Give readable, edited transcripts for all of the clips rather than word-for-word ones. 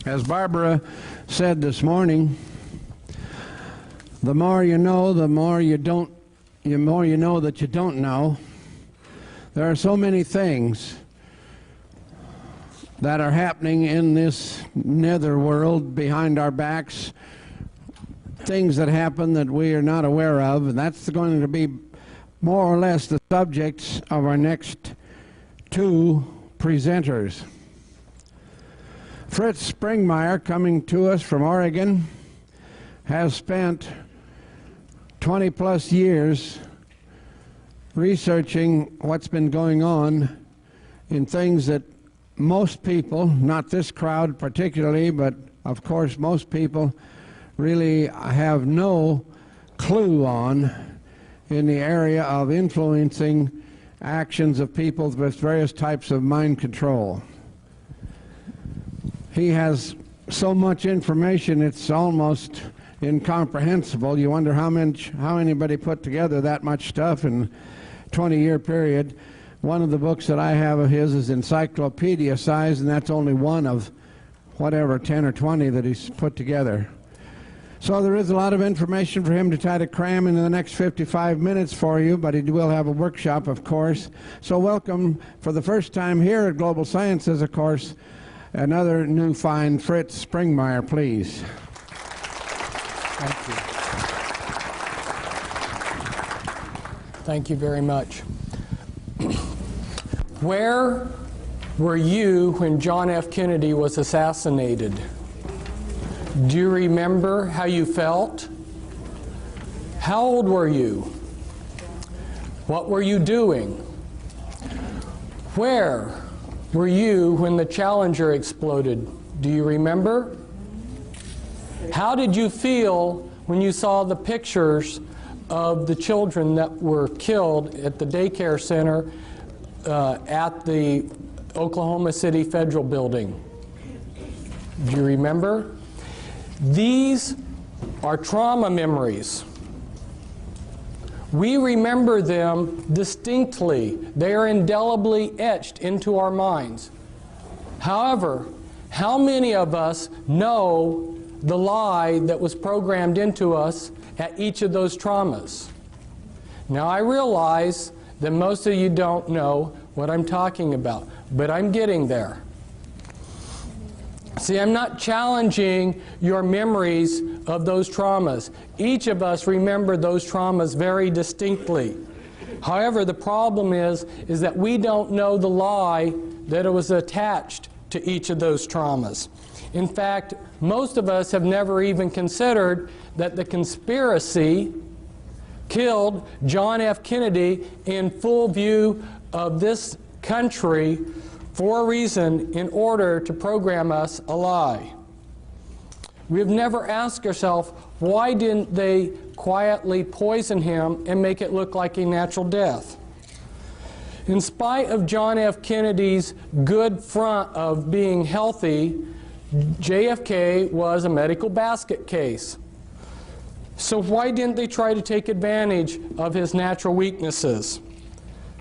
As Barbara said this morning, the more you know, the more you don't, the more you know that you don't know. There are so many things that are happening in this nether world behind our backs, things that happen that we are not aware of, and that's going to be more or less the subjects of our next two presenters. Fritz Springmeier, coming to us from Oregon, has spent 20-plus years researching what's been going on in things that most people, not this crowd particularly, but of course most people really have no clue on in the area of influencing actions of people with various types of mind control. He has so much information it's almost incomprehensible. You wonder how anybody put together that much stuff in a 20-year period. One of the books that I have of his is encyclopedia size, and that's only one of whatever 10 or 20 that he's put together. So there is a lot of information for him to try to cram into the next 55 minutes for you, but he will have a workshop, of course. So welcome for the first time here at Global Sciences, of course, another new find, Fritz Springmeier, please. Thank you. Thank you very much. Where were you when John F. Kennedy was assassinated? Do you remember how you felt? How old were you? What were you doing? Where were you when the Challenger exploded? Do you remember? How did you feel when you saw the pictures of the children that were killed at the daycare center at the Oklahoma City Federal Building? Do you remember? These are trauma memories. We remember them distinctly. They are indelibly etched into our minds. However, how many of us know the lie that was programmed into us at each of those traumas? Now, I realize that most of you don't know what I'm talking about, but I'm getting there. See, I'm not challenging your memories of those traumas. Each of us remember those traumas very distinctly. However, the problem is that we don't know the lie that it was attached to each of those traumas. In fact, most of us have never even considered that the conspiracy killed John F. Kennedy in full view of this country for a reason, in order to program us a lie. We've never asked ourselves, why didn't they quietly poison him and make it look like a natural death? In spite of John F. Kennedy's good front of being healthy, JFK was a medical basket case. So why didn't they try to take advantage of his natural weaknesses?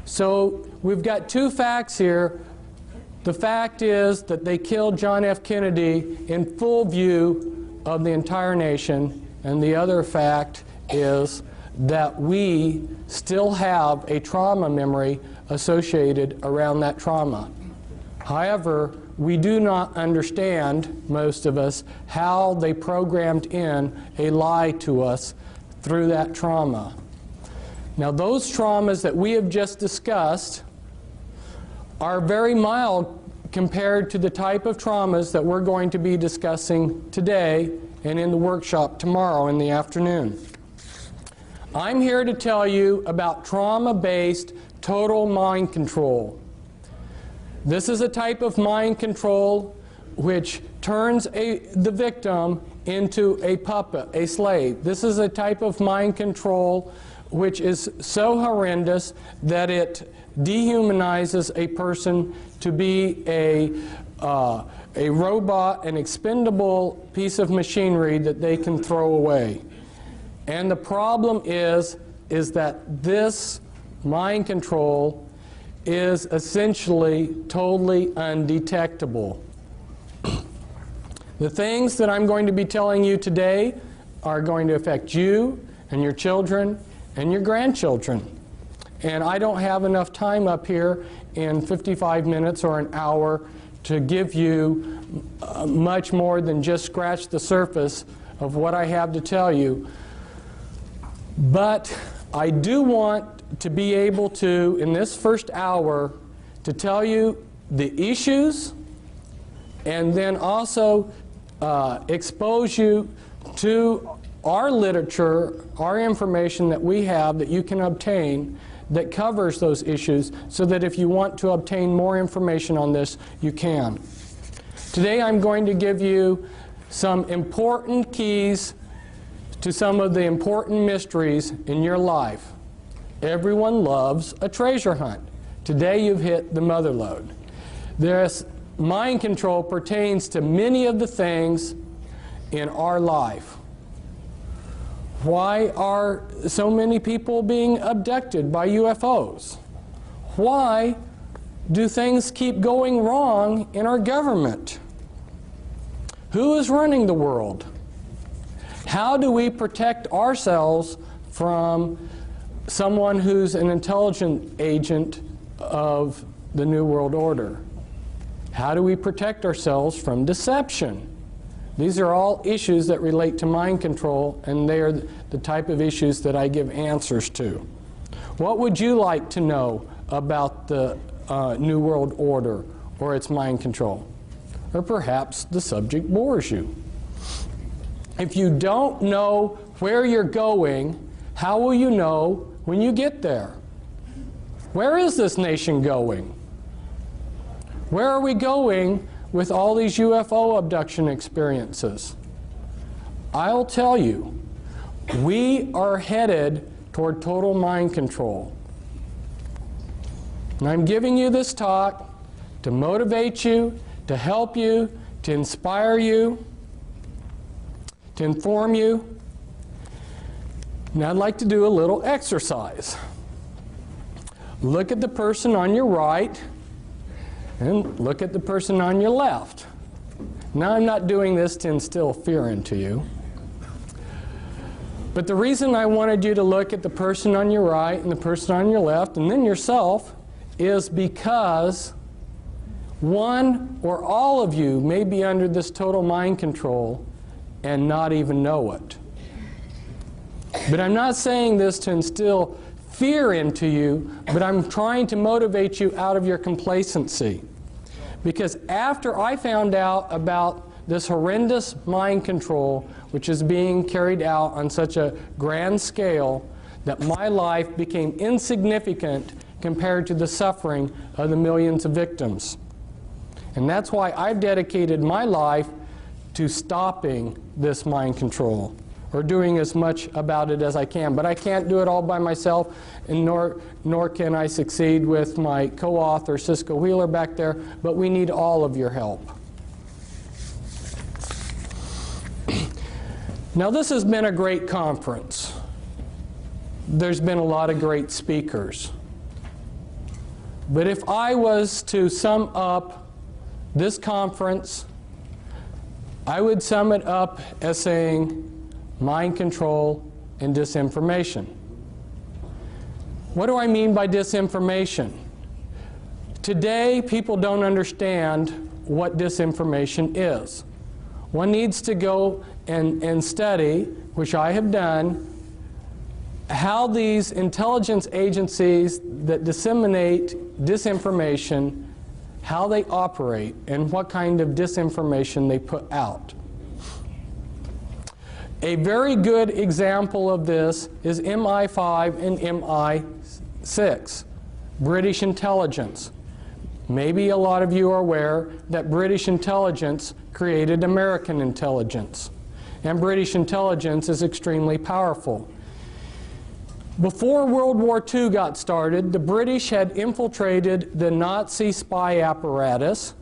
So we've got two facts here. The fact is that they killed John F. Kennedy in full view of the entire nation, and the other fact is that we still have a trauma memory associated around that trauma. However, we do not understand, most of us, how they programmed in a lie to us through that trauma. Now, those traumas that we have just discussed are very mild compared to the type of traumas that we're going to be discussing today and in the workshop tomorrow in the afternoon. I'm here to tell you about trauma-based total mind control. This is a type of mind control which turns the victim into a puppet, a slave. This is a type of mind control which is so horrendous that it dehumanizes a person to be a robot, an expendable piece of machinery that they can throw away. And the problem is that this mind control is essentially totally undetectable. The things that I'm going to be telling you today are going to affect you and your children and your grandchildren. And I don't have enough time up here in 55 minutes or an hour to give you much more than just scratch the surface of what I have to tell you. But I do want to be able to, in this first hour, to tell you the issues and then also expose you to our literature, our information that we have that you can obtain that covers those issues, so that if you want to obtain more information on this, you can. Today I'm going to give you some important keys to some of the important mysteries in your life. Everyone loves a treasure hunt. Today you've hit the mother lode. This mind control pertains to many of the things in our life. Why are so many people being abducted by UFOs? Why do things keep going wrong in our government? Who is running the world? How do we protect ourselves from someone who's an intelligent agent of the New World Order? How do we protect ourselves from deception? These are all issues that relate to mind control, and they are the type of issues that I give answers to. What would you like to know about the New World Order or its mind control? Or perhaps the subject bores you. If you don't know where you're going, how will you know when you get there? Where is this nation going? Where are we going with all these UFO abduction experiences? I'll tell you, we are headed toward total mind control. And I'm giving you this talk to motivate you, to help you, to inspire you, to inform you. And I'd like to do a little exercise. Look at the person on your right and look at the person on your left. Now, I'm not doing this to instill fear into you. But the reason I wanted you to look at the person on your right and the person on your left and then yourself is because one or all of you may be under this total mind control and not even know it. But I'm not saying this to instill fear into you, but I'm trying to motivate you out of your complacency. Because after I found out about this horrendous mind control, which is being carried out on such a grand scale, that my life became insignificant compared to the suffering of the millions of victims. And that's why I've dedicated my life to stopping this mind control, or doing as much about it as I can. But I can't do it all by myself, and nor can I succeed with my co-author, Cisco Wheeler, back there, but we need all of your help. Now, this has been a great conference. There's been a lot of great speakers. But if I was to sum up this conference, I would sum it up as saying mind control and disinformation. What do I mean by disinformation? Today, people don't understand what disinformation is. One needs to go and study, which I have done, how these intelligence agencies that disseminate disinformation, how they operate, and what kind of disinformation they put out. A very good example of this is MI5 and MI6, British intelligence. Maybe a lot of you are aware that British intelligence created American intelligence. And British intelligence is extremely powerful. Before World War II got started, the British had infiltrated the Nazi spy apparatus,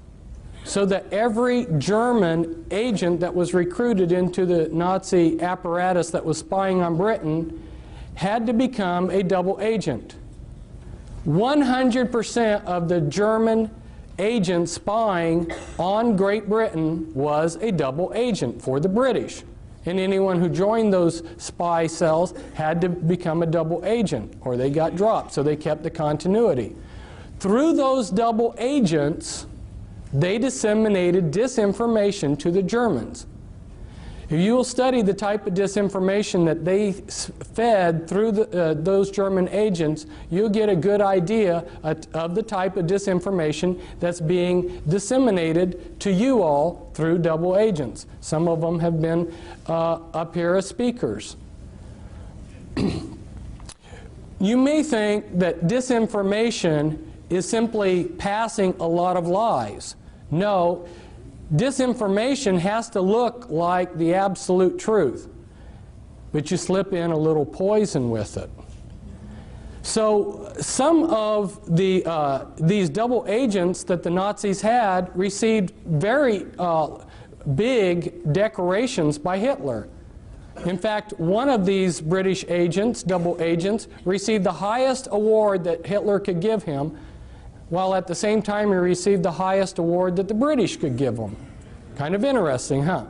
so that every German agent that was recruited into the Nazi apparatus that was spying on Britain had to become a double agent. 100% of the German agent spying on Great Britain was a double agent for the British. And anyone who joined those spy cells had to become a double agent, or they got dropped, so they kept the continuity. Through those double agents, they disseminated disinformation to the Germans. If you will study the type of disinformation that they fed through those German agents, you'll get a good idea of the type of disinformation that's being disseminated to you all through double agents. Some of them have been up here as speakers. You may think that disinformation is simply passing a lot of lies. No. Disinformation has to look like the absolute truth, but you slip in a little poison with it. So some of these double agents that the Nazis had received very big decorations by Hitler. In fact, one of these British agents, double agents, received the highest award that Hitler could give him, while at the same time he received the highest award that the British could give him. Kind of interesting, huh?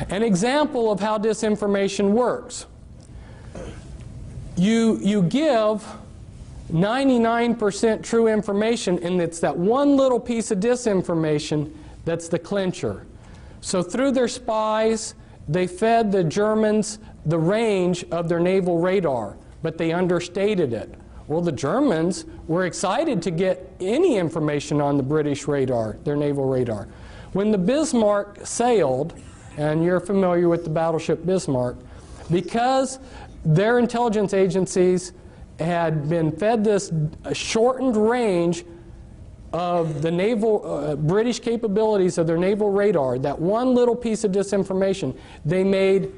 An example of how disinformation works. You give 99% true information, and it's that one little piece of disinformation that's the clincher. So through their spies, they fed the Germans the range of their naval radar, but they understated it. Well, the Germans were excited to get any information on the British radar, their naval radar. When the Bismarck sailed, and you're familiar with the battleship Bismarck, because their intelligence agencies had been fed this shortened range of the naval, British capabilities of their naval radar, that one little piece of disinformation, they made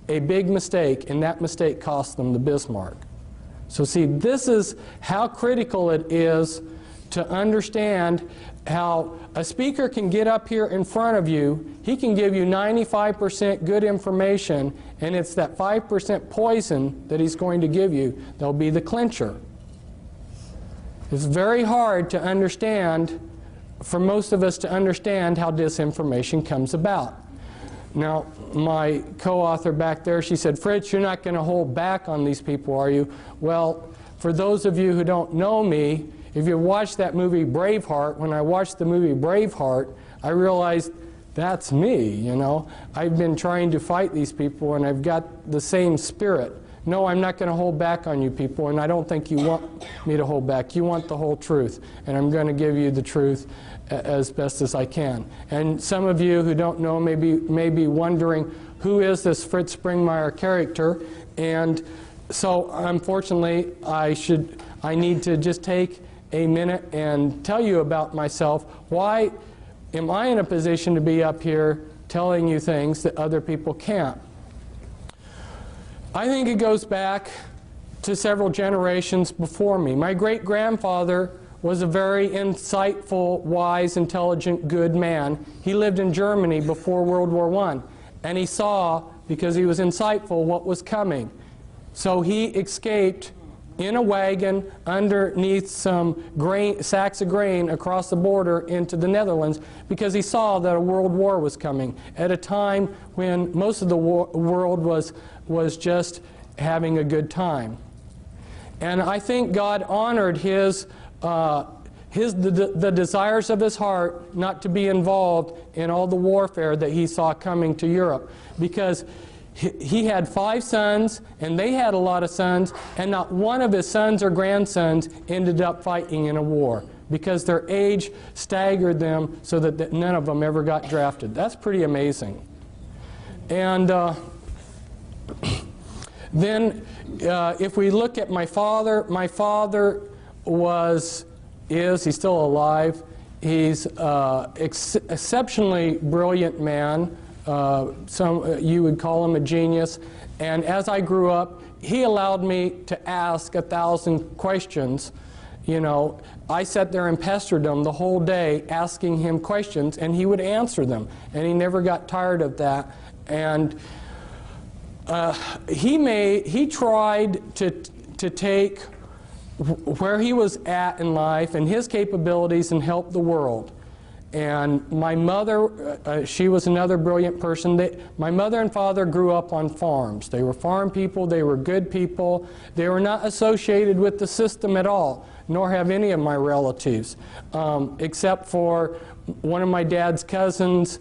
a big mistake, and that mistake cost them the Bismarck. So see, this is how critical it is to understand how a speaker can get up here in front of you, he can give you 95% good information, and it's that 5% poison that he's going to give you that'll be the clincher. It's very hard to understand, for most of us to understand how disinformation comes about. Now, my co-author back there, she said, "Fritz, you're not going to hold back on these people, are you?" Well, for those of you who don't know me, if you watched that movie Braveheart, when I watched the movie Braveheart, I realized that's me, you know. I've been trying to fight these people, and I've got the same spirit. No, I'm not going to hold back on you people, and I don't think you want me to hold back. You want the whole truth, and I'm going to give you the truth as best as I can. And some of you who don't know may be wondering, who is this Fritz Springmeier character? And so, unfortunately, I need to just take a minute and tell you about myself. Why am I in a position to be up here telling you things that other people can't? I think it goes back to several generations before me. My great-grandfather was a very insightful, wise, intelligent, good man. He lived in Germany before World War I, and he saw, because he was insightful, what was coming. So he escaped in a wagon underneath some sacks of grain across the border into the Netherlands, because he saw that a world war was coming at a time when most of the world was just having a good time. And I think God honored the desires of his heart not to be involved in all the warfare that he saw coming to Europe, because he had 5 sons, and they had a lot of sons, and not one of his sons or grandsons ended up fighting in a war, because their age staggered them so that none of them ever got drafted. That's pretty amazing. And then if we look at my father he's still alive. He's exceptionally brilliant man. You would call him a genius. And as I grew up, he allowed me to ask 1,000 questions. You know, I sat there and pestered him the whole day asking him questions, and he would answer them. And he never got tired of that. And he tried to take where he was at in life and his capabilities and help the world. And my mother, she was another brilliant person. My mother and father grew up on farms. They were farm people. They were good people. They were not associated with the system at all, nor have any of my relatives, except for one of my dad's cousins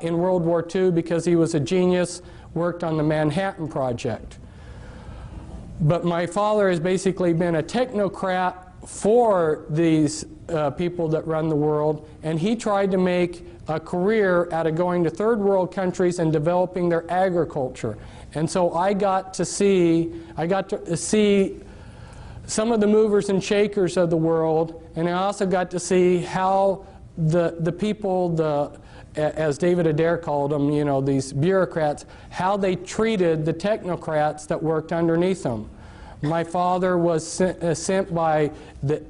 in World War II, because he was a genius, worked on the Manhattan Project. But my father has basically been a technocrat for these people that run the world, and he tried to make a career out of going to third world countries and developing their agriculture. And so I got to see some of the movers and shakers of the world, and I also got to see how the people, as David Adair called them, you know, these bureaucrats, how they treated the technocrats that worked underneath them. My father was sent by the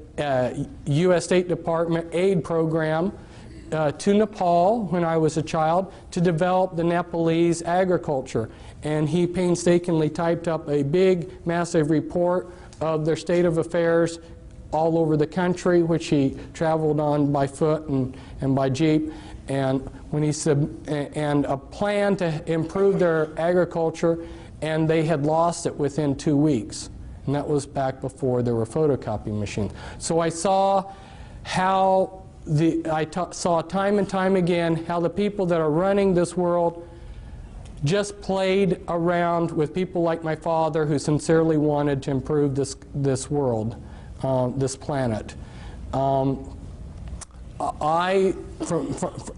U.S. State Department aid program to Nepal when I was a child to develop the Nepalese agriculture. And he painstakingly typed up a big, massive report of their state of affairs all over the country, which he traveled on by foot and by jeep. And when he and a plan to improve their agriculture, and they had lost it within 2 weeks. And that was back before there were photocopy machines. So I saw how saw time and time again how the people that are running this world just played around with people like my father, who sincerely wanted to improve this world, this planet.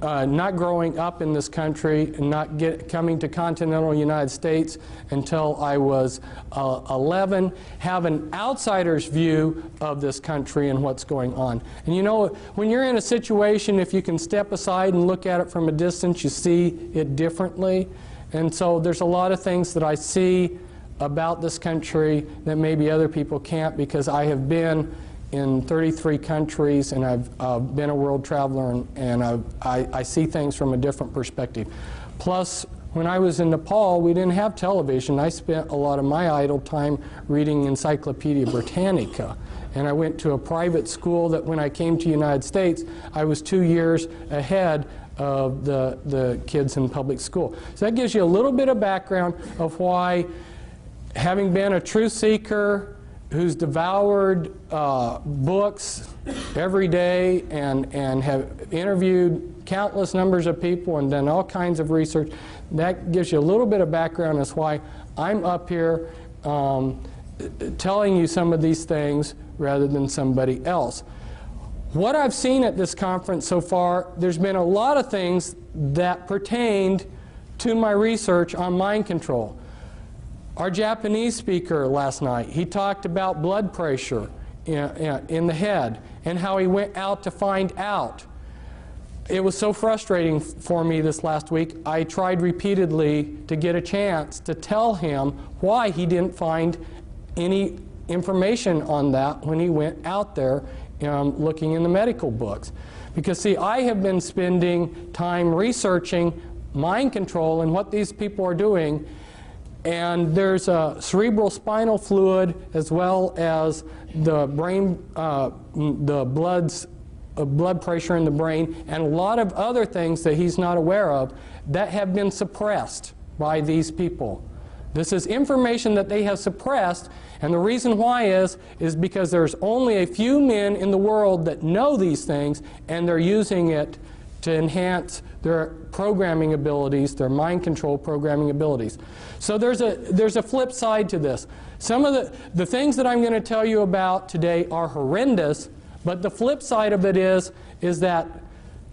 Not growing up in this country and not coming to continental United States until I was 11, have an outsider's view of this country and what's going on. And you know, when you're in a situation, if you can step aside and look at it from a distance, you see it differently. And so there's a lot of things that I see about this country that maybe other people can't, because I have been in 33 countries, and I've been a world traveler, and I see things from a different perspective. Plus, when I was in Nepal, we didn't have television. I spent a lot of my idle time reading Encyclopedia Britannica. And I went to a private school that when I came to the United States, I was 2 years ahead of the kids in public school. So that gives you a little bit of background of why, having been a truth seeker who's devoured books every day and have interviewed countless numbers of people and done all kinds of research, that gives you a little bit of background as why I'm up here telling you some of these things rather than somebody else. What I've seen at this conference so far, there's been a lot of things that pertained to my research on mind control. Our Japanese speaker last night, he talked about blood pressure in the head and how he went out to find out. It was so frustrating for me this last week. I tried repeatedly to get a chance to tell him why he didn't find any information on that when he went out there looking in the medical books. Because see, I have been spending time researching mind control and what these people are doing. And there's cerebral spinal fluid, as well as the brain, the blood pressure in the brain, and a lot of other things that he's not aware of that have been suppressed by these people. This is information that they have suppressed, and the reason why is because there's only a few men in the world that know these things, and they're using it to enhance their programming abilities, their mind control programming abilities. So there's a flip side to this. Some of the things that I'm going to tell you about today are horrendous, but the flip side of it is that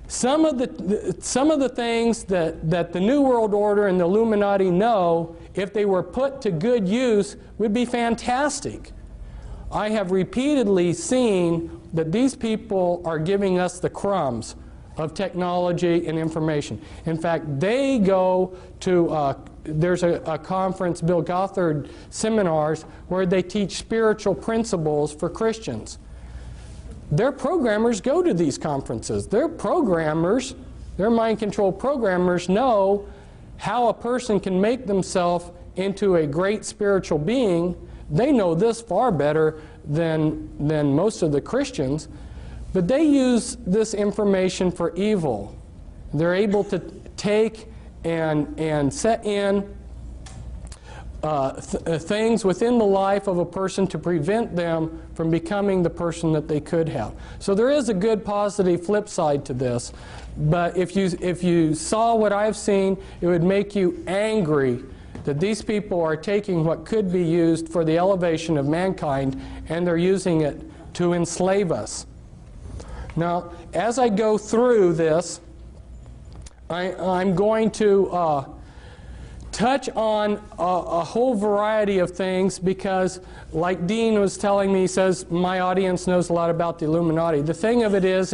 some of the things that the New World Order and the Illuminati know, if they were put to good use, would be fantastic. I have repeatedly seen that these people are giving us the crumbs of technology and information. In fact, they go to, there's a conference, Bill Gothard seminars, where they teach spiritual principles for Christians. Their programmers go to these conferences. Their programmers, their mind control programmers, know how a person can make themselves into a great spiritual being. They know this far better than most of the Christians, but they use this information for evil. They're able to take and set in things within the life of a person to prevent them from becoming the person that they could have. So there is a good positive flip side to this, but if you saw what I've seen, it would make you angry that these people are taking what could be used for the elevation of mankind and they're using it to enslave us. Now, as I go through this, I'm going to touch on a whole variety of things because, like Dean was telling me, he says, my audience knows a lot about the Illuminati. The thing of it is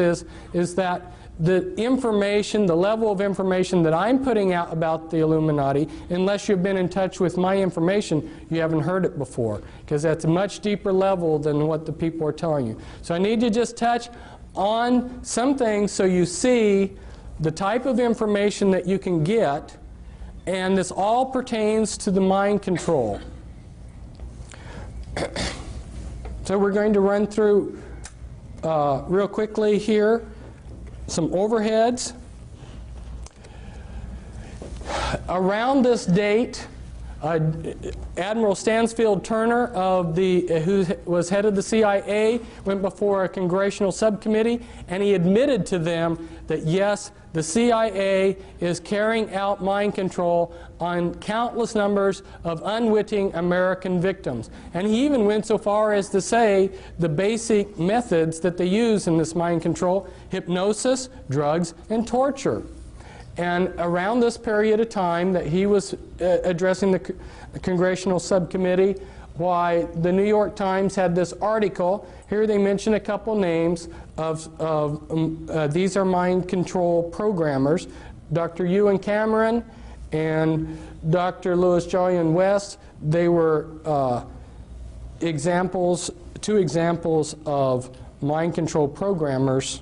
that the information, the level of information that I'm putting out about the Illuminati, unless you've been in touch with my information, you haven't heard it before, because that's a much deeper level than what the people are telling you. So I need to just touch on some things so you see the type of information that you can get, and this all pertains to the mind control. So we're going to run through real quickly here some overheads. Around this date, Admiral Stansfield Turner, who was head of the CIA, went before a congressional subcommittee, and he admitted to them that yes, the CIA is carrying out mind control on countless numbers of unwitting American victims. And he even went so far as to say the basic methods that they use in this mind control: hypnosis, drugs, and torture. And around this period of time that he was addressing the congressional subcommittee, why the New York Times had this article. Here they mention a couple names of these are mind control programmers, Dr. Ewan Cameron and Dr. Louis Jolyon West. They were two examples of mind control programmers.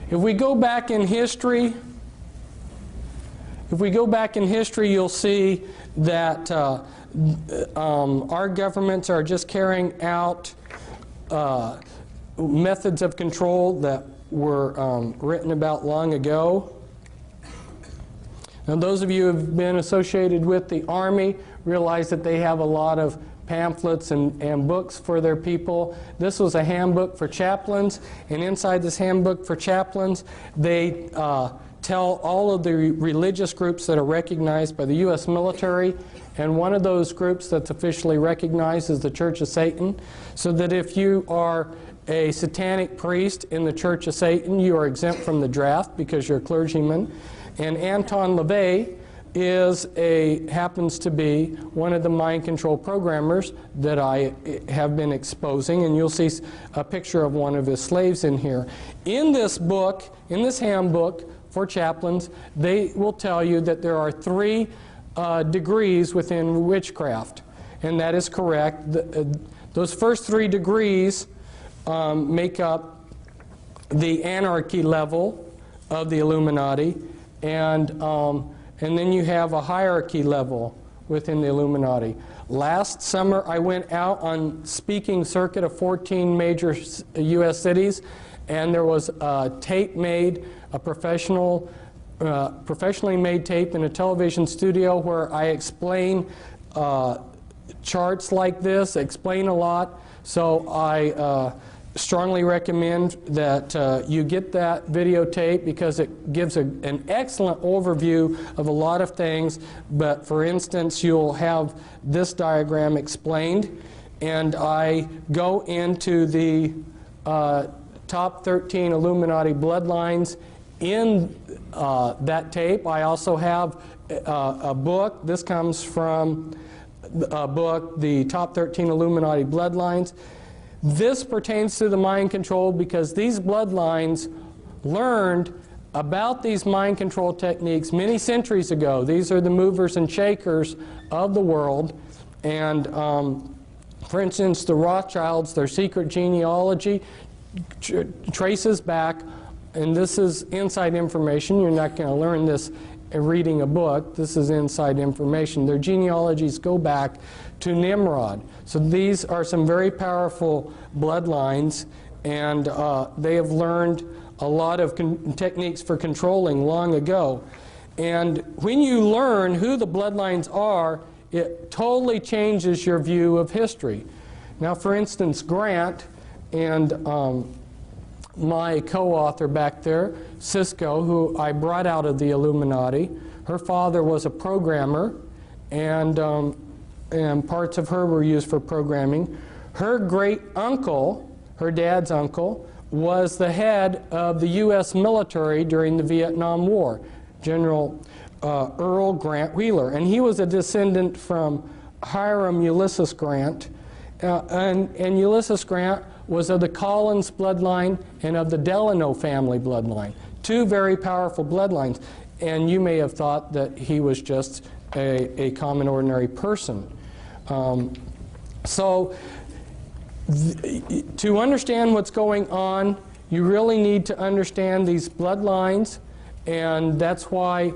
If we go back in history, you'll see that our governments are just carrying out methods of control that were written about long ago. Now, those of you who have been associated with the Army realize that they have a lot of pamphlets and books for their people. This was a handbook for chaplains, and inside this handbook for chaplains, they tell all of the religious groups that are recognized by the U.S. military, and one of those groups that's officially recognized is the Church of Satan, so that if you are a satanic priest in the Church of Satan, you are exempt from the draft because you're a clergyman. And Anton LaVey happens to be one of the mind control programmers that I have been exposing, and you'll see a picture of one of his slaves in here. In this book, in this handbook for chaplains, they will tell you that there are 3 degrees within witchcraft, and that is correct. Those first 3 degrees make up the anarchy level of the Illuminati, and then you have a hierarchy level within the Illuminati. Last summer, I went out on speaking circuit of 14 major U.S. cities, and there was a tape made, a professionally made tape in a television studio where I explain charts like this, explain a lot. So I strongly recommend that you get that videotape because it gives an excellent overview of a lot of things. But for instance, you'll have this diagram explained, and I go into the top 13 Illuminati bloodlines in that tape. I also have a book. This comes from a book, The Top 13 Illuminati Bloodlines. This pertains to the mind control because these bloodlines learned about these mind control techniques many centuries ago. These are the movers and shakers of the world. And for instance, the Rothschilds, their secret genealogy traces back, and this is inside information. You're not going to learn this reading a book. This is inside information. Their genealogies go back to Nimrod. So these are some very powerful bloodlines, and they have learned a lot of techniques for controlling long ago. And when you learn who the bloodlines are, it totally changes your view of history. Now, for instance, Grant and my co-author back there, Cisco, who I brought out of the Illuminati, her father was a programmer, and parts of her were used for programming. Her great uncle, her dad's uncle, was the head of the U.S. military during the Vietnam War, General Earl Grant Wheeler, and he was a descendant from Hiram Ulysses Grant, and Ulysses Grant was of the Collins bloodline and of the Delano family bloodline. Two very powerful bloodlines, and you may have thought that he was just a common ordinary person. To understand what's going on, you really need to understand these bloodlines, and that's why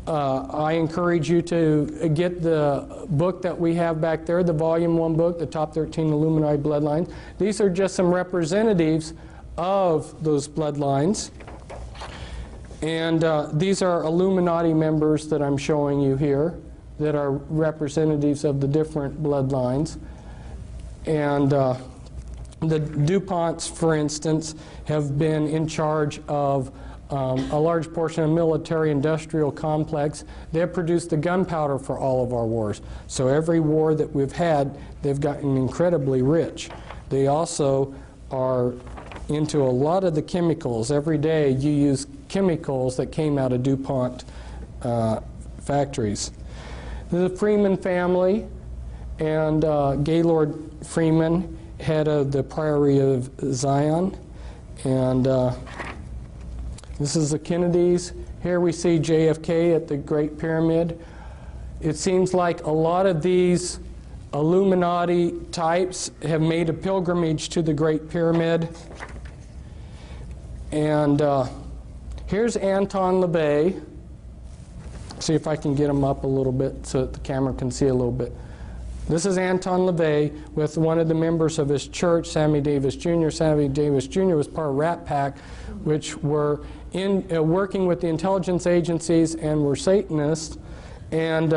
I encourage you to get the book that we have back there, the Volume 1 book, the Top 13 Illuminati Bloodlines. These are just some representatives of those bloodlines. And these are Illuminati members that I'm showing you here that are representatives of the different bloodlines. And the DuPonts, for instance, have been in charge of a large portion of military-industrial complex. They have produced the gunpowder for all of our wars. So every war that we've had, they've gotten incredibly rich. They also are into a lot of the chemicals. Every day you use chemicals that came out of DuPont factories. The Freeman family and Gaylord Freeman, head of the Priory of Zion, and this is the Kennedys. Here we see JFK at the Great Pyramid. It seems like a lot of these Illuminati types have made a pilgrimage to the Great Pyramid. And here's Anton LaVey. See if I can get him up a little bit so that the camera can see a little bit. This is Anton LaVey with one of the members of his church, Sammy Davis Jr. Sammy Davis Jr. was part of Rat Pack, which were working with the intelligence agencies and were Satanists. And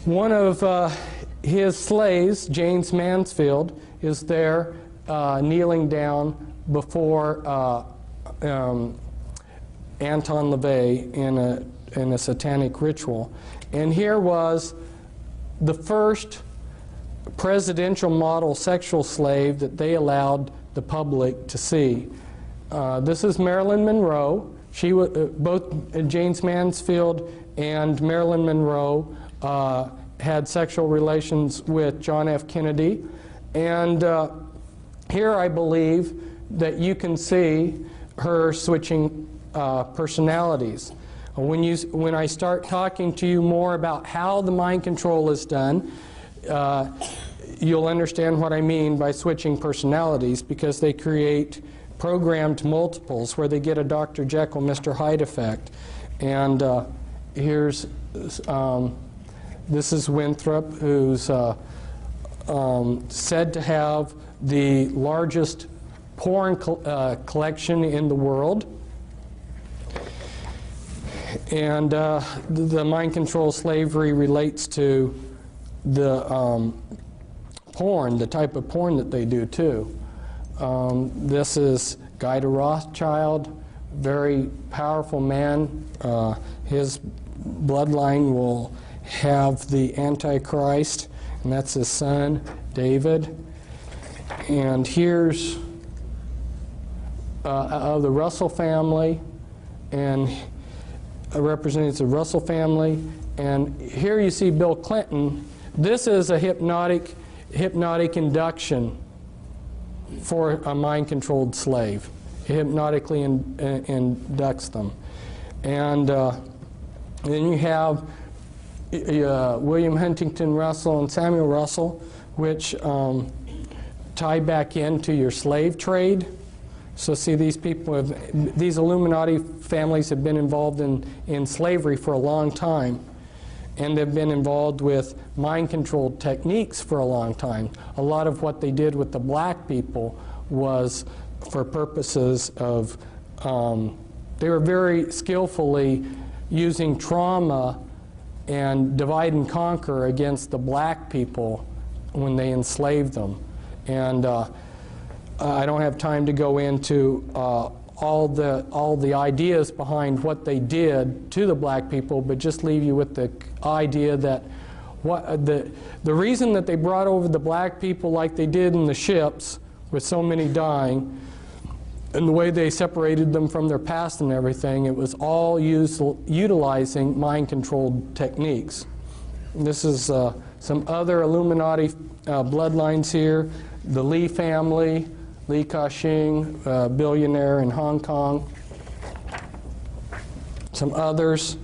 one of his slaves, James Mansfield, is there kneeling down before Anton LaVey in a satanic ritual. And here was the first presidential model sexual slave that they allowed the public to see. This is Marilyn Monroe. She both James Mansfield and Marilyn Monroe had sexual relations with John F. Kennedy. And here I believe that you can see her switching personalities. When I start talking to you more about how the mind control is done, you'll understand what I mean by switching personalities, because they create programmed multiples where they get a Dr. Jekyll, Mr. Hyde effect. And here's, this is Winthrop, who's said to have the largest porn collection in the world. And the mind control slavery relates to the porn, the type of porn that they do too. This is Guy de Rothschild, very powerful man. His bloodline will have the Antichrist, and that's his son, David. And here's of the Russell family, and represents the Russell family. And here you see Bill Clinton. This is a hypnotic induction for a mind-controlled slave. It hypnotically inducts them. And then you have William Huntington Russell and Samuel Russell, which tie back into your slave trade. So see, these people these Illuminati families have been involved in slavery for a long time, and they've been involved with mind-controlled techniques for a long time. A lot of what they did with the black people was for purposes of, they were very skillfully using trauma and divide and conquer against the black people when they enslaved them. And I don't have time to go into all the ideas behind what they did to the black people, but just leave you with the idea that the reason that they brought over the black people like they did in the ships, with so many dying, and the way they separated them from their past and everything, it was all utilizing mind-controlled techniques. And this is some other Illuminati bloodlines here. The Lee family, Li Ka-shing, billionaire in Hong Kong. Some others.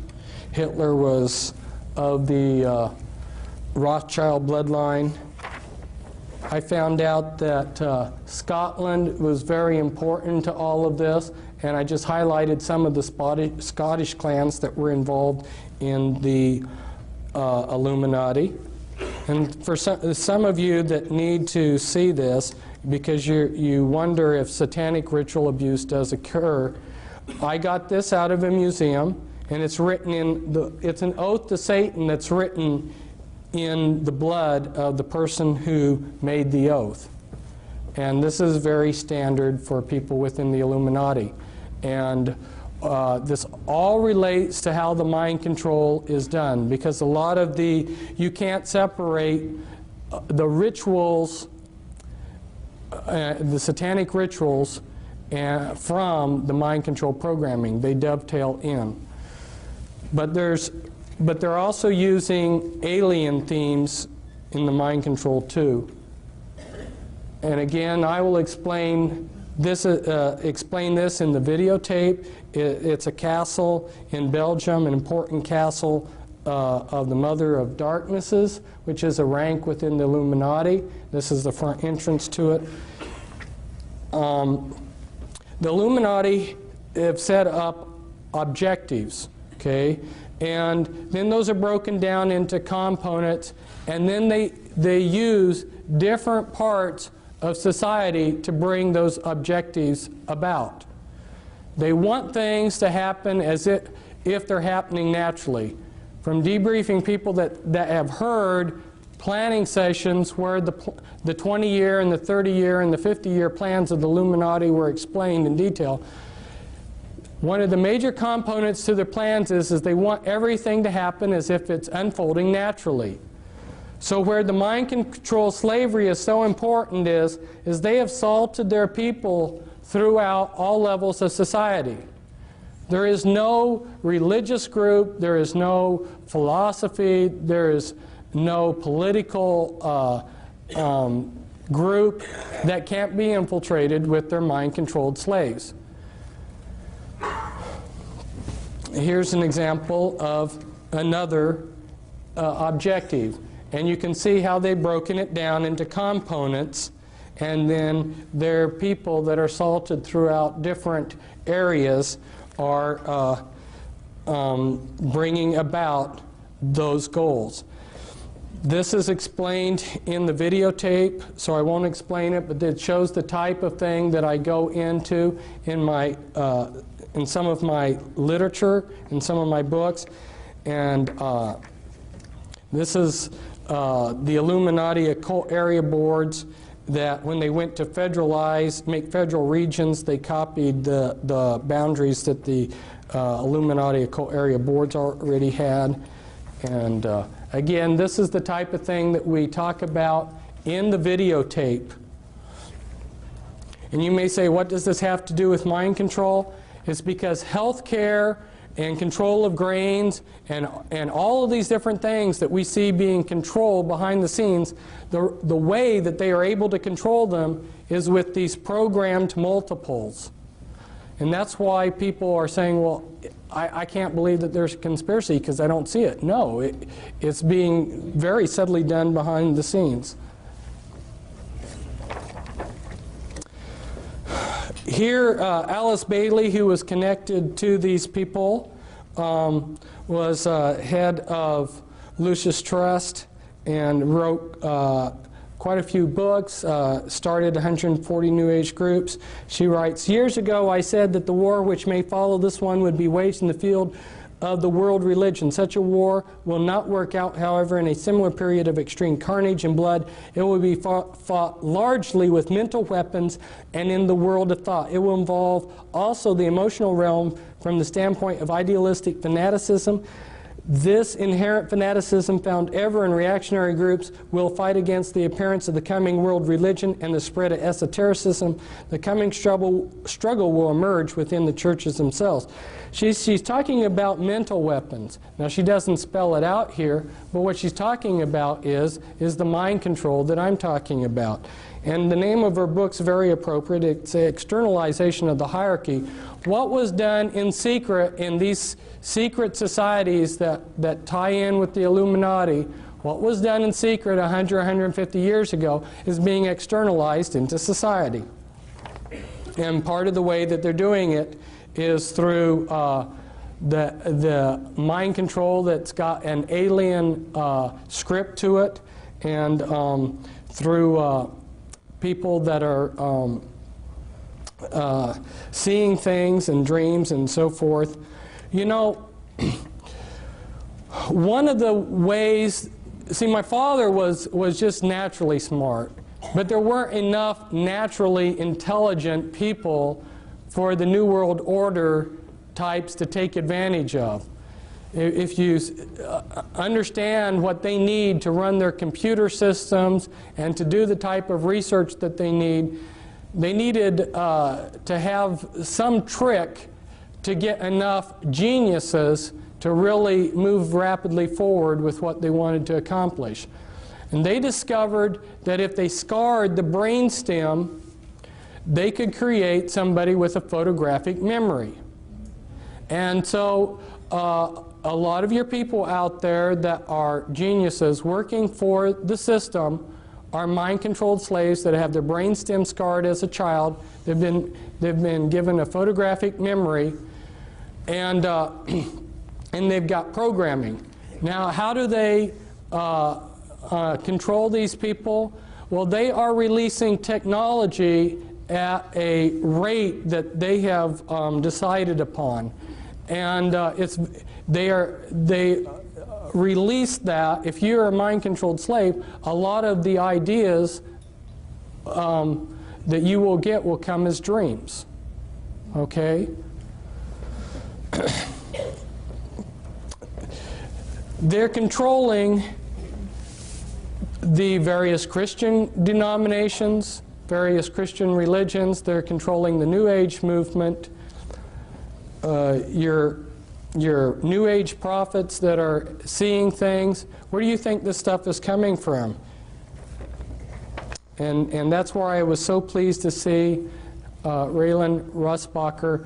Hitler was of the Rothschild bloodline. I found out that Scotland was very important to all of this, and I just highlighted some of the Scottish clans that were involved in the Illuminati. And for some of you that need to see this, because you wonder if satanic ritual abuse does occur, I got this out of a museum, and it's written it's an oath to Satan that's written in the blood of the person who made the oath. And this is very standard for people within the Illuminati. And this all relates to how the mind control is done, because a lot of you can't separate the rituals, the satanic rituals, from the mind control programming. They dovetail in. But they're also using alien themes in the mind control too. And again, I will explain this in the videotape. It's a castle in Belgium, an important castle of the Mother of Darknesses, which is a rank within the Illuminati. This is the front entrance to it. The Illuminati have set up objectives, okay? And then those are broken down into components, and then they use different parts of society to bring those objectives about. They want things to happen as if they're happening naturally. From debriefing people that have heard planning sessions where the 20-year and the 30-year and the 50-year plans of the Illuminati were explained in detail, one of the major components to their plans is they want everything to happen as if it's unfolding naturally. So where the mind control slavery is so important is they have salted their people throughout all levels of society. There is no religious group, there is no philosophy, there is no political group that can't be infiltrated with their mind-controlled slaves. Here's an example of another objective. And you can see how they've broken it down into components, and then their people that are salted throughout different areas are bringing about those goals. This is explained in the videotape, so I won't explain it, but it shows the type of thing that I go into in some of my literature, in some of my books. And this is the Illuminati occult area boards that when they went to make federal regions, they copied the boundaries that the Illuminati occult area boards already had. And again, this is the type of thing that we talk about in the videotape. And you may say, what does this have to do with mind control? It's because healthcare and control of grains and all of these different things that we see being controlled behind the scenes, the way that they are able to control them is with these programmed multiples. And that's why people are saying, well, I can't believe that there's a conspiracy because I don't see it. No, it's being very subtly done behind the scenes. Here, Alice Bailey, who was connected to these people, was head of Lucis Trust and wrote quite a few books, started 140 New Age groups. She writes, "Years ago I said that the war which may follow this one would be waged in the field of the world religion. Such a war will not work out, however, in a similar period of extreme carnage and blood. It will be fought largely with mental weapons and in the world of thought. It will involve also the emotional realm from the standpoint of idealistic fanaticism. This inherent fanaticism found ever in reactionary groups will fight against the appearance of the coming world religion and the spread of esotericism. The coming struggle will emerge within the churches themselves." She's talking about mental weapons. Now, she doesn't spell it out here, but what she's talking about is the mind control that I'm talking about. And the name of her book's very appropriate. It's an externalization of the hierarchy. What was done in secret in these secret societies that tie in with the Illuminati, what was done in secret 100, 150 years ago is being externalized into society. And part of the way that they're doing it is through the mind control that's got an alien script to it, and through people that are seeing things and dreams and so forth. You know, one of the ways, see, my father was just naturally smart, but there weren't enough naturally intelligent people for the New World Order types to take advantage of. If you understand what they need to run their computer systems and to do the type of research that they needed to have some trick to get enough geniuses to really move rapidly forward with what they wanted to accomplish. And they discovered that if they scarred the brainstem, they could create somebody with a photographic memory. And so a lot of your people out there that are geniuses working for the system are mind-controlled slaves that have their brainstem scarred as a child. They've been given a photographic memory, and they've got programming. Now, how do they control these people? Well, they are releasing technology at a rate that they have decided upon, and they release that. If you're a mind-controlled slave, a lot of the ideas that you will get will come as dreams. Okay? They're controlling the various Christian denominations, various Christian religions. They're controlling the New Age movement. Your New Age prophets that are seeing things. Where do you think this stuff is coming from? And that's why I was so pleased to see Raylan Russbacher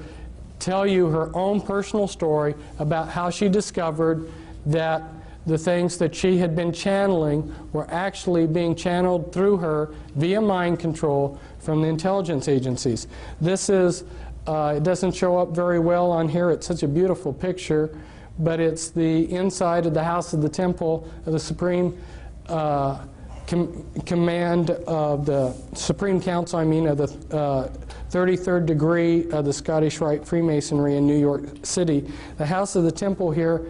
tell you her own personal story about how she discovered that the things that she had been channeling were actually being channeled through her via mind control from the intelligence agencies. This is, it doesn't show up very well on here. It's such a beautiful picture, but it's the inside of the House of the Temple of the Supreme Command of the Supreme Council, of the 33rd degree of the Scottish Rite Freemasonry in New York City. The House of the Temple here,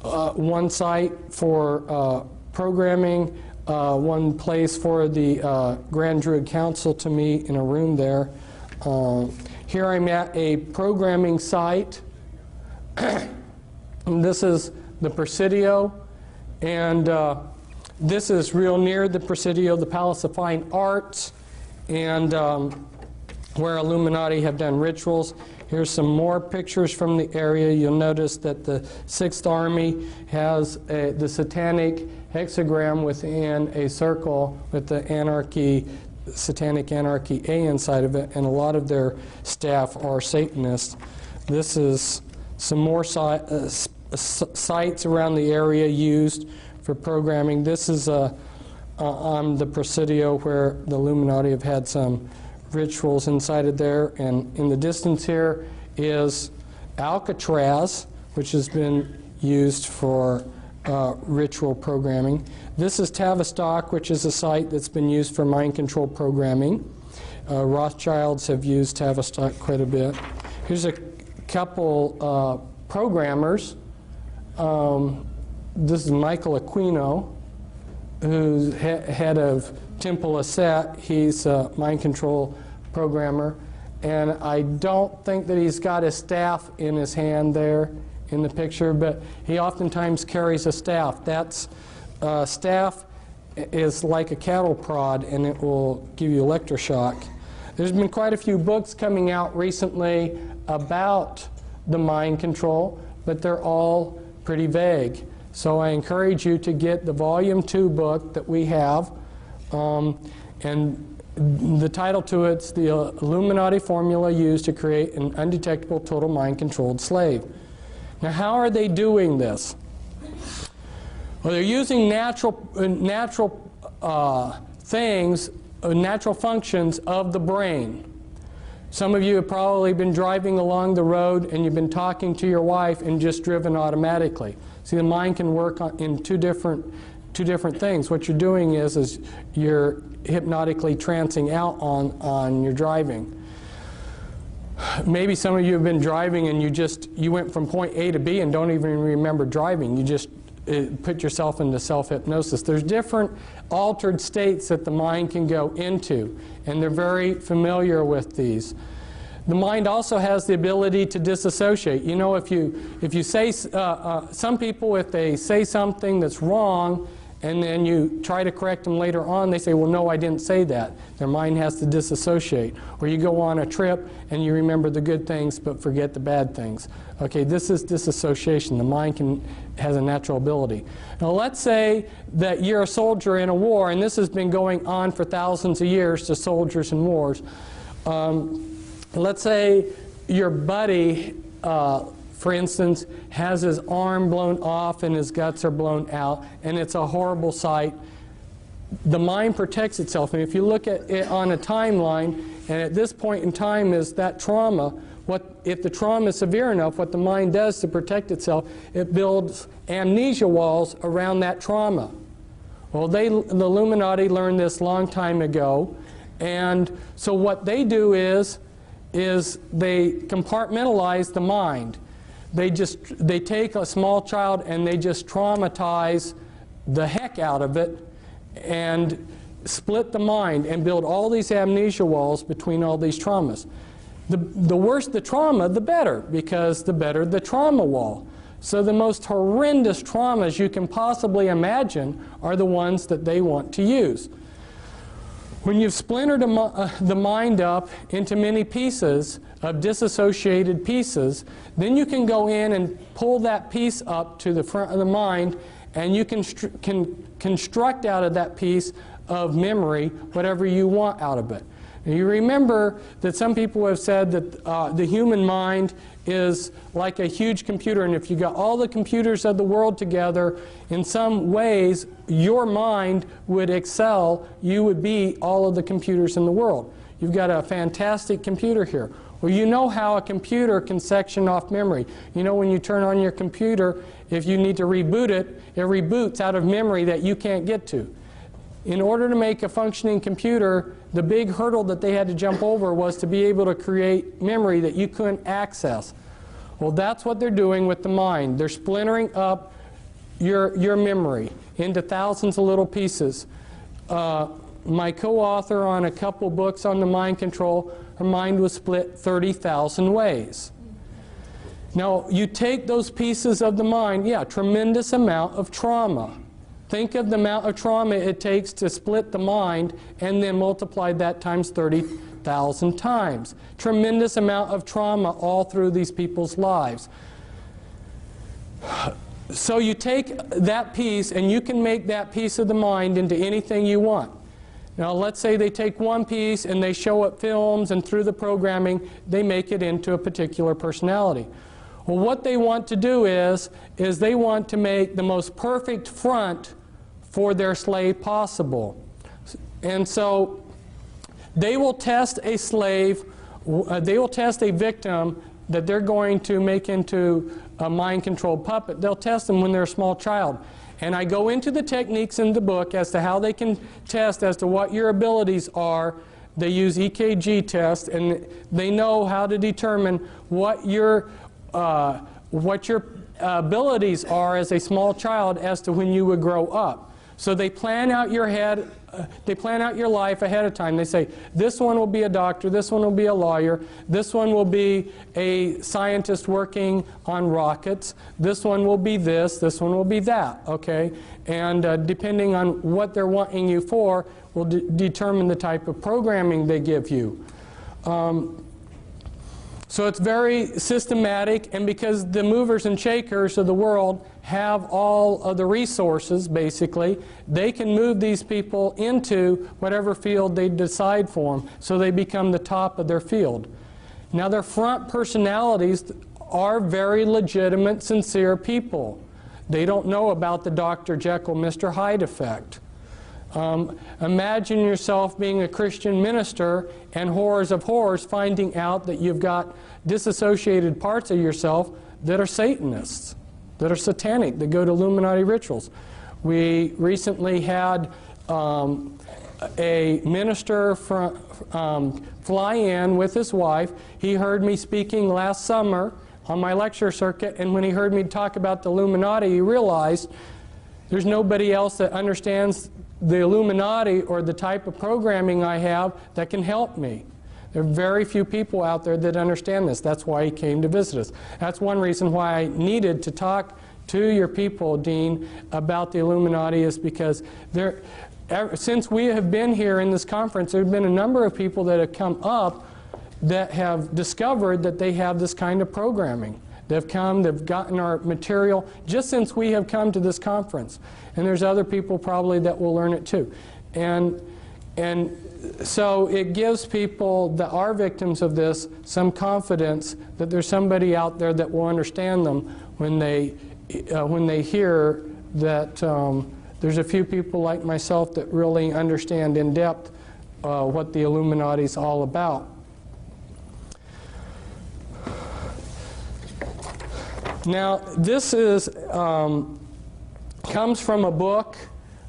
one site for programming, one place for the Grand Druid Council to meet in a room there. Here I'm at a programming site. And this is the Presidio, and this is real near the Presidio, the Palace of Fine Arts, and where Illuminati have done rituals. Here's some more pictures from the area. You'll notice that the 6th Army has the satanic hexagram within a circle with the anarchy, satanic anarchy A inside of it, and a lot of their staff are Satanists. This is some more sites around the area used for programming. This is on the Presidio where the Illuminati have had some rituals inside of there. And in the distance here is Alcatraz, which has been used for ritual programming. This is Tavistock, which is a site that's been used for mind control programming. Rothschilds have used Tavistock quite a bit. Here's a couple programmers. This is Michael Aquino, who's head of Temple Asset. He's a mind control programmer. And I don't think that he's got his staff in his hand there in the picture, but he oftentimes carries a staff. That's staff is like a cattle prod, and it will give you electroshock. There's been quite a few books coming out recently about the mind control, but they're all pretty vague. So I encourage you to get the Volume 2 book that we have, and the title to it's The Illuminati Formula Used to Create an Undetectable Total Mind-Controlled Slave. Now, how are they doing this? Well, they're using natural things, natural functions of the brain. Some of you have probably been driving along the road and you've been talking to your wife and just driven automatically. See, the mind can work in two different things. What you're doing is you're hypnotically trancing out on your driving. Maybe some of you have been driving and you went from point A to B and don't even remember driving. You just put yourself into self-hypnosis. There's different altered states that the mind can go into, and they're very familiar with these. The mind also has the ability to disassociate. You know, if you say, some people, if they say something that's wrong, and then you try to correct them later on, they say, well, no, I didn't say that. Their mind has to disassociate. Or you go on a trip and you remember the good things but forget the bad things. Okay, this is disassociation. The mind has a natural ability. Now let's say that you're a soldier in a war, and this has been going on for thousands of years to soldiers in wars. Let's say your buddy, for instance, has his arm blown off and his guts are blown out, and it's a horrible sight. The mind protects itself, and if you look at it on a timeline, and at this point in time is that trauma, if the trauma is severe enough, what the mind does to protect itself, it builds amnesia walls around that trauma. Well, the Illuminati learned this a long time ago, and so what they do is they compartmentalize the mind. They take a small child and they just traumatize the heck out of it and split the mind and build all these amnesia walls between all these traumas. The worse the trauma, the better, because the better the trauma wall. So the most horrendous traumas you can possibly imagine are the ones that they want to use. When you've splintered the mind up into many pieces of disassociated pieces, then you can go in and pull that piece up to the front of the mind, and you can construct out of that piece of memory whatever you want out of it. Now, you remember that some people have said that the human mind is like a huge computer, and if you got all the computers of the world together, in some ways your mind would excel. You would be all of the computers in the world. You've got a fantastic computer here. Well, you know how a computer can section off memory. You know, when you turn on your computer, if you need to reboot it, it reboots out of memory that you can't get to. In order to make a functioning computer, the big hurdle that they had to jump over was to be able to create memory that you couldn't access. Well, that's what they're doing with the mind. They're splintering up your memory into thousands of little pieces. My co-author on a couple books on the mind control, her mind was split 30,000 ways. Now, you take those pieces of the mind, yeah, tremendous amount of trauma. Think of the amount of trauma it takes to split the mind and then multiply that times 30,000 times. Tremendous amount of trauma all through these people's lives. So you take that piece and you can make that piece of the mind into anything you want. Now let's say they take one piece and they show up films, and through the programming they make it into a particular personality. Well, what they want to do is they want to make the most perfect front for their slave possible. And so They will test a slave, they will test a victim that they're going to make into a mind-controlled puppet. They'll test them when they're a small child. And I go into the techniques in the book as to how they can test as to what your abilities are. They use EKG tests, and they know how to determine what your abilities are as a small child as to when you would grow up. So they plan out your head, they plan out your life ahead of time. They say, this one will be a doctor, this one will be a lawyer, this one will be a scientist working on rockets, this one will be this one will be that, okay? And depending on what they're wanting you for will determine the type of programming they give you. So it's very systematic, and because the movers and shakers of the world have all of the resources, basically, they can move these people into whatever field they decide for them, so they become the top of their field. Now, their front personalities are very legitimate, sincere people. They don't know about the Dr. Jekyll, Mr. Hyde effect. Imagine yourself being a Christian minister and horrors of horrors finding out that you've got disassociated parts of yourself that are Satanists, that are satanic, that go to Illuminati rituals. We recently had a minister fly in with his wife. He heard me speaking last summer on my lecture circuit, and when he heard me talk about the Illuminati, he realized there's nobody else that understands the Illuminati or the type of programming I have that can help me. There are very few people out there that understand this. That's why he came to visit us. That's one reason why I needed to talk to your people, Dean, about the Illuminati, is because since we have been here in this conference, there have been a number of people that have come up that have discovered that they have this kind of programming. They've come, they've gotten our material just since we have come to this conference. And there's other people probably that will learn it too. And so it gives people that are victims of this some confidence that there's somebody out there that will understand them when they hear that there's a few people like myself that really understand in depth what the Illuminati is all about. Now, this is comes from a book.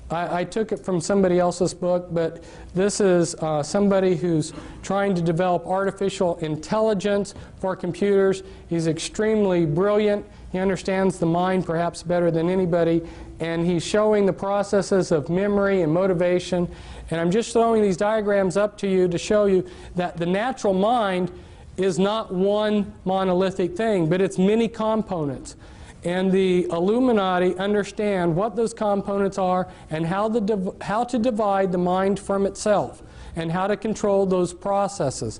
I took it from somebody else's book, but this is somebody who's trying to develop artificial intelligence for computers. He's extremely brilliant. He understands the mind perhaps better than anybody, and he's showing the processes of memory and motivation. And I'm just throwing these diagrams up to you to show you that the natural mind is not one monolithic thing, but it's many components. And the Illuminati understand what those components are and how to divide the mind from itself and how to control those processes.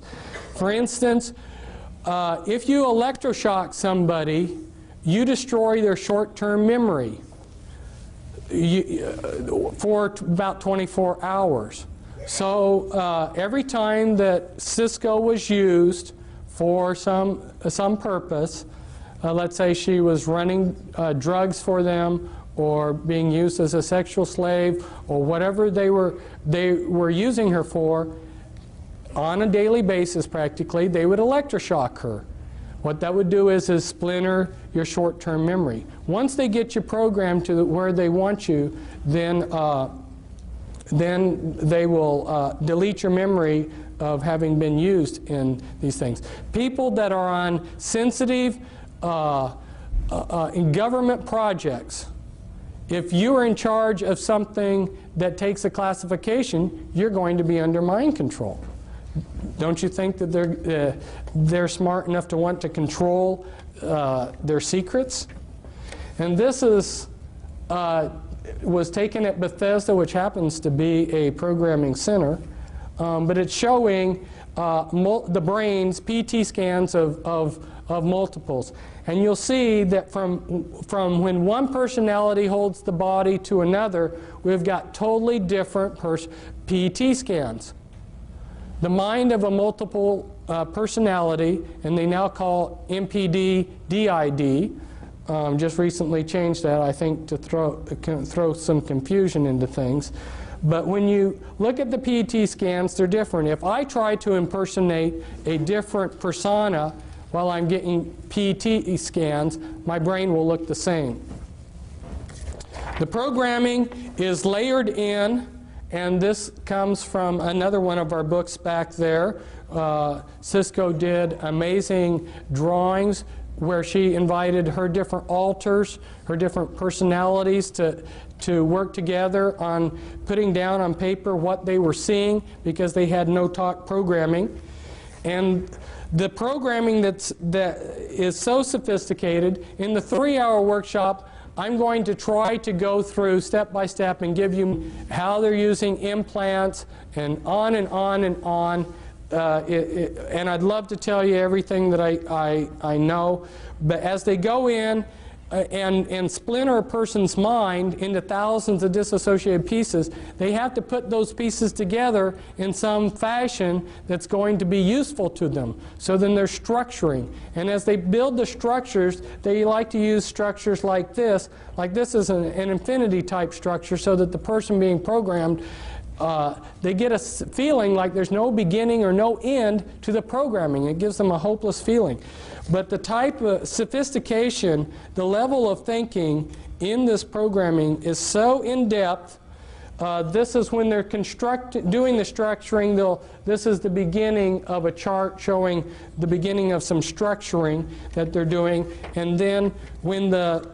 For instance, if you electroshock somebody, you destroy their short-term memory for about 24 hours. So every time that Cisco was used for some purpose, let's say she was running drugs for them or being used as a sexual slave or whatever they were using her for, on a daily basis practically, they would electroshock her. What that would do is splinter your short-term memory. Once they get you programmed to where they want you, then they will delete your memory of having been used in these things. People that are on sensitive in government projects, if you are in charge of something that takes a classification, you're going to be under mind control. Don't you think that they're smart enough to want to control their secrets? And this was taken at Bethesda, which happens to be a programming center, but it's showing the brain's PT scans of multiples. And you'll see that from when one personality holds the body to another, we've got totally different PT scans. The mind of a multiple personality, and they now call MPD DID, just recently changed that, I think, to throw some confusion into things. But when you look at the PET scans, they're different. If I try to impersonate a different persona while I'm getting PET scans, my brain will look the same. The programming is layered in, and this comes from another one of our books back there. Cisco did amazing drawings where she invited her different alters, her different personalities to work together on putting down on paper what they were seeing, because they had no talk programming. And the programming that is so sophisticated, in the 3-hour workshop, I'm going to try to go through step by step and give you how they're using implants and on and on and on. And I'd love to tell you everything that I know, but as they go in and splinter a person's mind into thousands of disassociated pieces, they have to put those pieces together in some fashion that's going to be useful to them. So then they're structuring. And as they build the structures, they like to use structures like this. Like this is an infinity type structure, so that the person being programmed, they get a feeling like there's no beginning or no end to the programming. It gives them a hopeless feeling. But the type of sophistication, the level of thinking in this programming is so in-depth. This is when they're doing the structuring. This is the beginning of a chart showing the beginning of some structuring that they're doing. And then when the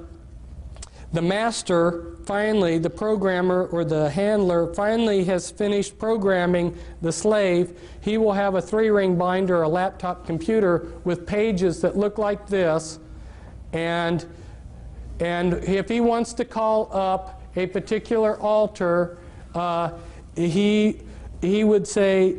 master finally, the programmer or the handler finally has finished programming the slave, he will have a 3-ring binder, a laptop computer with pages that look like this, and if he wants to call up a particular altar, he would say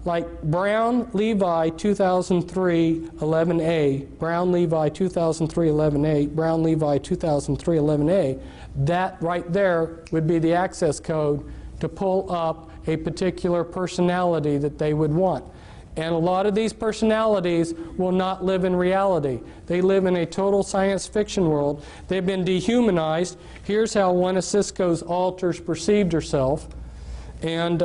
like Brown Levi 2003 11A, Brown Levi 2003 11A, Brown Levi 2003 11A. That right there would be the access code to pull up a particular personality that they would want. And a lot of these personalities will not live in reality. They live in a total science fiction world. They've been dehumanized. Here's how one of Cisco's alters perceived herself. And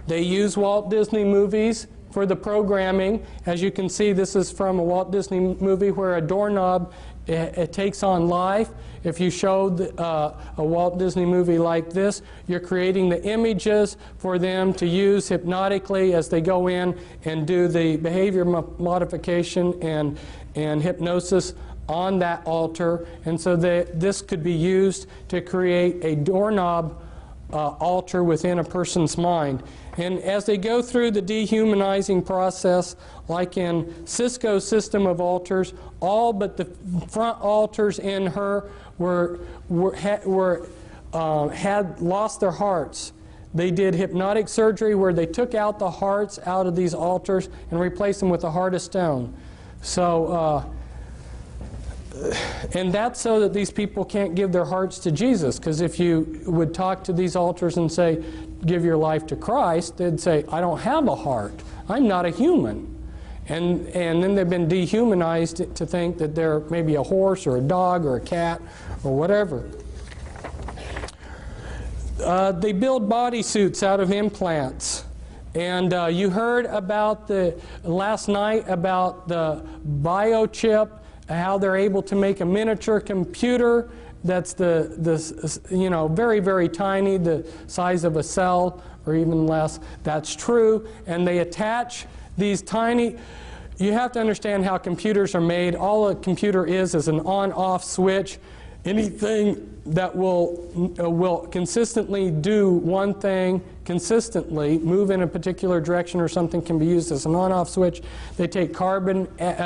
they use Walt Disney movies for the programming. As you can see, this is from a Walt Disney movie where a doorknob it takes on life. If you show a Walt Disney movie like this, you're creating the images for them to use hypnotically as they go in and do the behavior modification and hypnosis on that altar. And so this could be used to create a doorknob altar within a person's mind. And as they go through the dehumanizing process, like in Cisco's system of altars, all but the front altars in her had lost their hearts. They did hypnotic surgery where they took out the hearts out of these altars and replaced them with a heart of stone. So, and that's so that these people can't give their hearts to Jesus, because if you would talk to these altars and say, give your life to Christ, they'd say, I don't have a heart. I'm not a human. And then they've been dehumanized to think that they're maybe a horse or a dog or a cat or whatever. They build bodysuits out of implants. And you heard about last night about the biochip, how they're able to make a miniature computer that's very, very tiny, the size of a cell or even less. That's true. And they attach these tiny, you have to understand how computers are made. All a computer is an on-off switch. Anything that will consistently do one thing consistently, move in a particular direction or something, can be used as an on-off switch. They take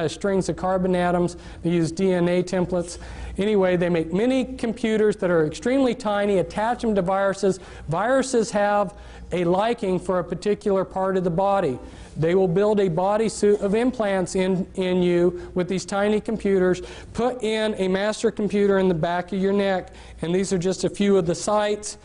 strings of carbon atoms, they use DNA templates. Anyway, they make mini computers that are extremely tiny, attach them to viruses. Viruses have a liking for a particular part of the body. They will build a bodysuit of implants in you with these tiny computers, put in a master computer in the back of your neck, and these are just a few of the sites.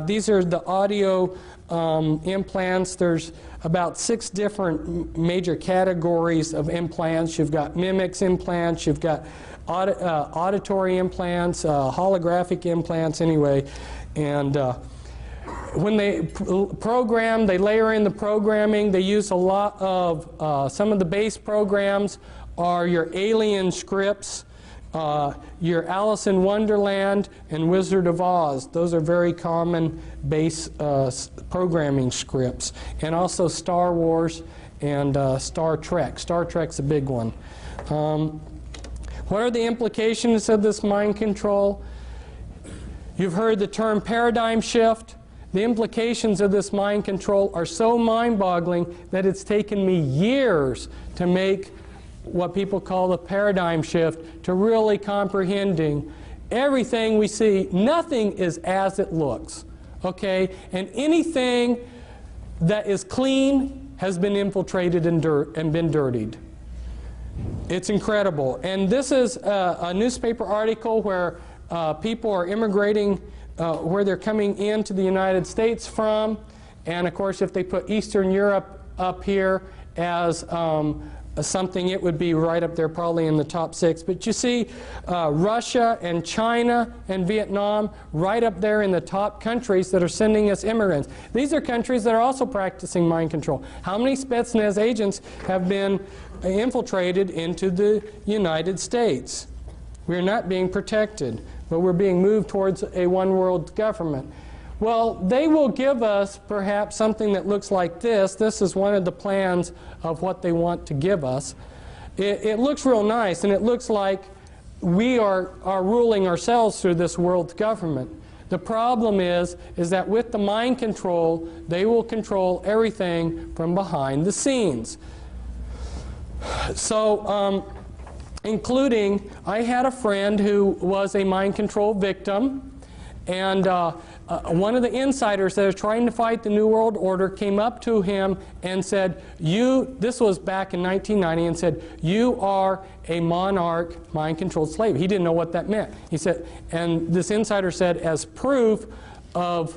These are the audio implants. There's about 6 different major categories of implants. You've got mimics implants, you've got auditory implants, holographic implants anyway, and when they program, they layer in the programming. They use a lot of, some of the base programs are your Alien scripts, your Alice in Wonderland and Wizard of Oz. Those are very common base programming scripts. And also Star Wars and Star Trek. Star Trek's a big one. What are the implications of this mind control? You've heard the term paradigm shift. The implications of this mind control are so mind-boggling that it's taken me years to make what people call the paradigm shift, to really comprehending everything we see. Nothing is as it looks, okay? And anything that is clean has been infiltrated and been dirtied. It's incredible. And this is a newspaper article where people are immigrating, where they're coming into the United States from. And of course, if they put Eastern Europe up here as something, it would be right up there probably in the top 6. But you see Russia and China and Vietnam right up there in the top countries that are sending us immigrants. These are countries that are also practicing mind control. How many Spetsnaz agents have been infiltrated into the United States? We're not being protected, but we're being moved towards a one-world government. Well, they will give us perhaps something that looks like this. This is one of the plans of what they want to give us. It looks real nice, and it looks like we are ruling ourselves through this world government. The problem is that with the mind control, they will control everything from behind the scenes. So, including, I had a friend who was a mind control victim, and one of the insiders that are trying to fight the New World Order came up to him and said, this was back in 1990, and said, you are a monarch mind-controlled slave. He didn't know what that meant. He said, and this insider said, as proof of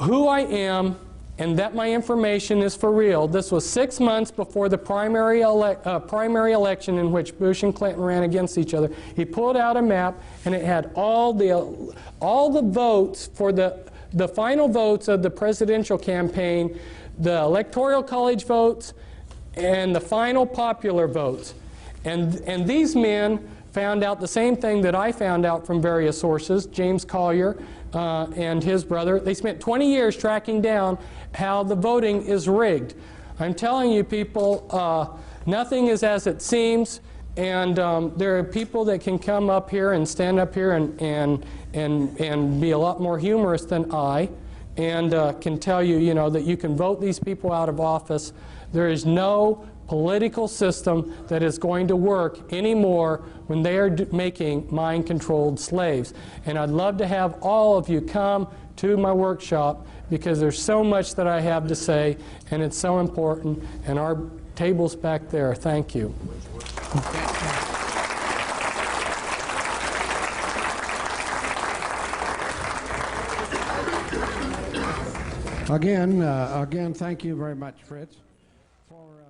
who I am and that my information is for real. This was 6 months before the primary election in which Bush and Clinton ran against each other. He pulled out a map, and it had all the votes for the final votes of the presidential campaign, the electoral college votes, and the final popular votes. And these men found out the same thing that I found out from various sources, James Collier and his brother. They spent 20 years tracking down how the voting is rigged. I'm telling you, people, nothing is as it seems, and there are people that can come up here and stand up here and be a lot more humorous than I, and can tell you, you know, that you can vote these people out of office. There is no political system that is going to work anymore when they are making mind-controlled slaves. And I'd love to have all of you come to my workshop, because there's so much that I have to say, and it's so important, and our table's back there. Thank you. Again, thank you very much, Fritz, for